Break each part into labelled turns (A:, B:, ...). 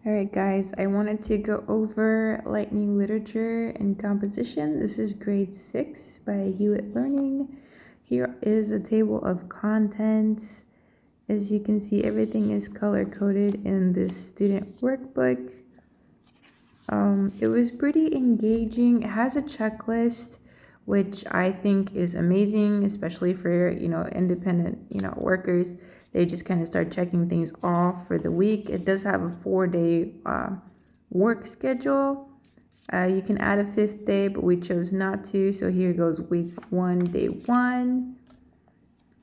A: All right, guys, I wanted to go over lightning literature and composition. This is grade 6 by Hewitt Learning. Here is a table of contents. As you can see, everything is color-coded in this student workbook. It was pretty engaging. It has a checklist, which I think is amazing, especially for, independent, workers. They just kind of start checking things off for the week. It does have a 4-day work schedule. You can add a 5th day, but we chose not to. So here goes week 1, day 1.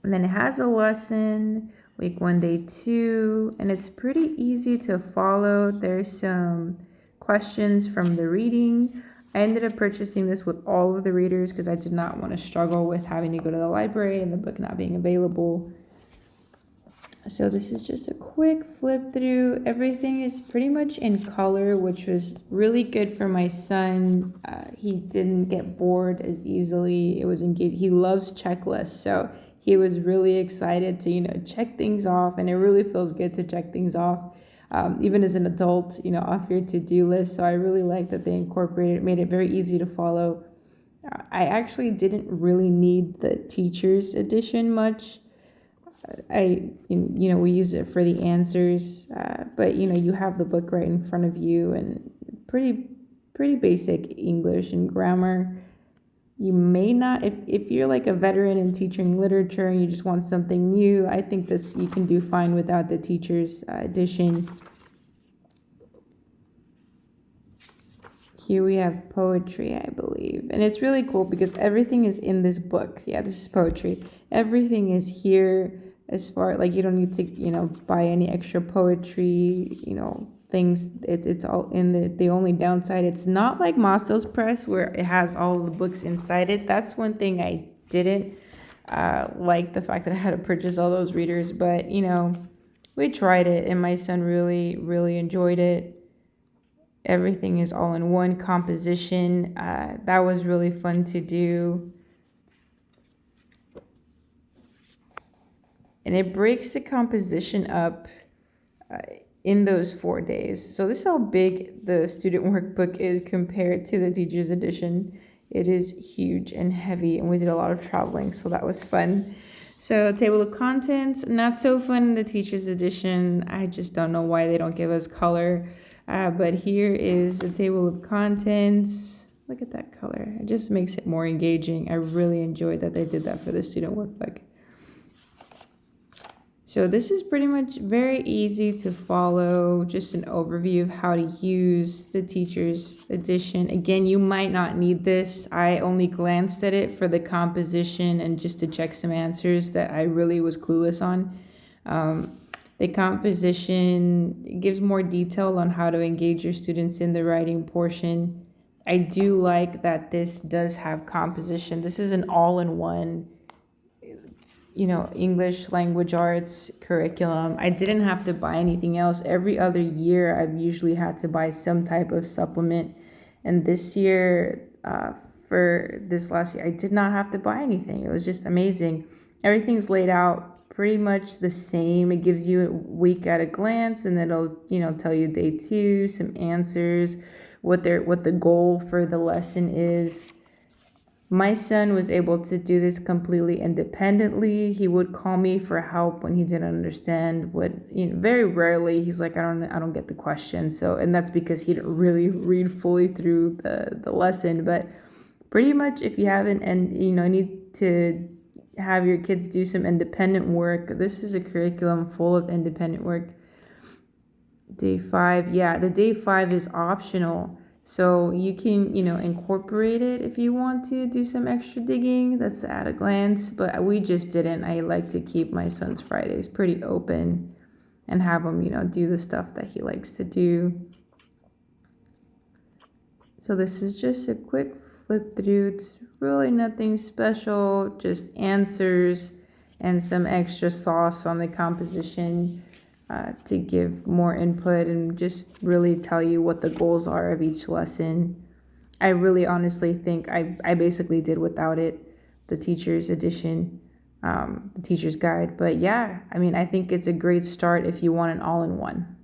A: And then it has a lesson, week 1, day 2. And it's pretty easy to follow. There's some questions from the reading. I ended up purchasing this with all of the readers because I did not want to struggle with having to go to the library and the book not being available. So this is just a quick flip through. Everything is pretty much in color, which was really good for my son. He didn't get bored as easily. It was engaged. He loves checklists, so he was really excited to check things off, and it really feels good to check things off. Even as an adult, off your to-do list. So I really like that they incorporated it, made it very easy to follow. I actually didn't really need the teacher's edition much. We use it for the answers, but you have the book right in front of you, and pretty basic English and grammar. You may not, if you're like a veteran in teaching literature and you just want something new, I think this you can do fine without the teacher's edition. Here we have poetry, I believe. And it's really cool because everything is in this book. Yeah, this is poetry. Everything is here as far, like you don't need to, buy any extra poetry, things. It's all in the only downside, it's not like Mostel's Press where it has all of the books inside it. That's one thing I didn't like, the fact that I had to purchase all those readers. But, we tried it and my son really, really enjoyed it. Everything is all in one composition. That was really fun to do. And it breaks the composition up in those 4 days. So this is how big the student workbook is compared to the teacher's edition. It is huge and heavy, and we did a lot of traveling, so that was fun. So table of contents, not so fun in the teacher's edition. I just don't know why they don't give us color. But here is the table of contents. Look at that color. It just makes it more engaging. I really enjoyed that they did that for the student workbook. So this is pretty much very easy to follow, just an overview of how to use the teacher's edition. Again, you might not need this. I only glanced at it for the composition and just to check some answers that I really was clueless on. The composition gives more detail on how to engage your students in the writing portion. I do like that this does have composition. This is an all-in-one, English language arts curriculum. I didn't have to buy anything else. Every other year, I've usually had to buy some type of supplement. And this year, for this last year, I did not have to buy anything. It was just amazing. Everything's laid out pretty much the same. It gives you a week at a glance, and it'll tell you day 2, some answers, what the goal for the lesson is. My son was able to do this completely independently. He would call me for help when he didn't understand very rarely. He's like, I don't get the question. So, and that's because he didn't really read fully through the lesson. But pretty much, if you haven't and need to have your kids do some independent work, this is a curriculum full of independent work. Day 5, yeah, the day 5 is optional, so you can incorporate it if you want to do some extra digging. That's at a glance, but we just didn't. I like to keep my son's Fridays pretty open and have him do the stuff that he likes to do. So this is just a quick flip through. It's really nothing special, just answers and some extra sauce on the composition to give more input and just really tell you what the goals are of each lesson. I really honestly think I basically did without it, the teacher's edition, the teacher's guide. But yeah, I think it's a great start if you want an all-in-one.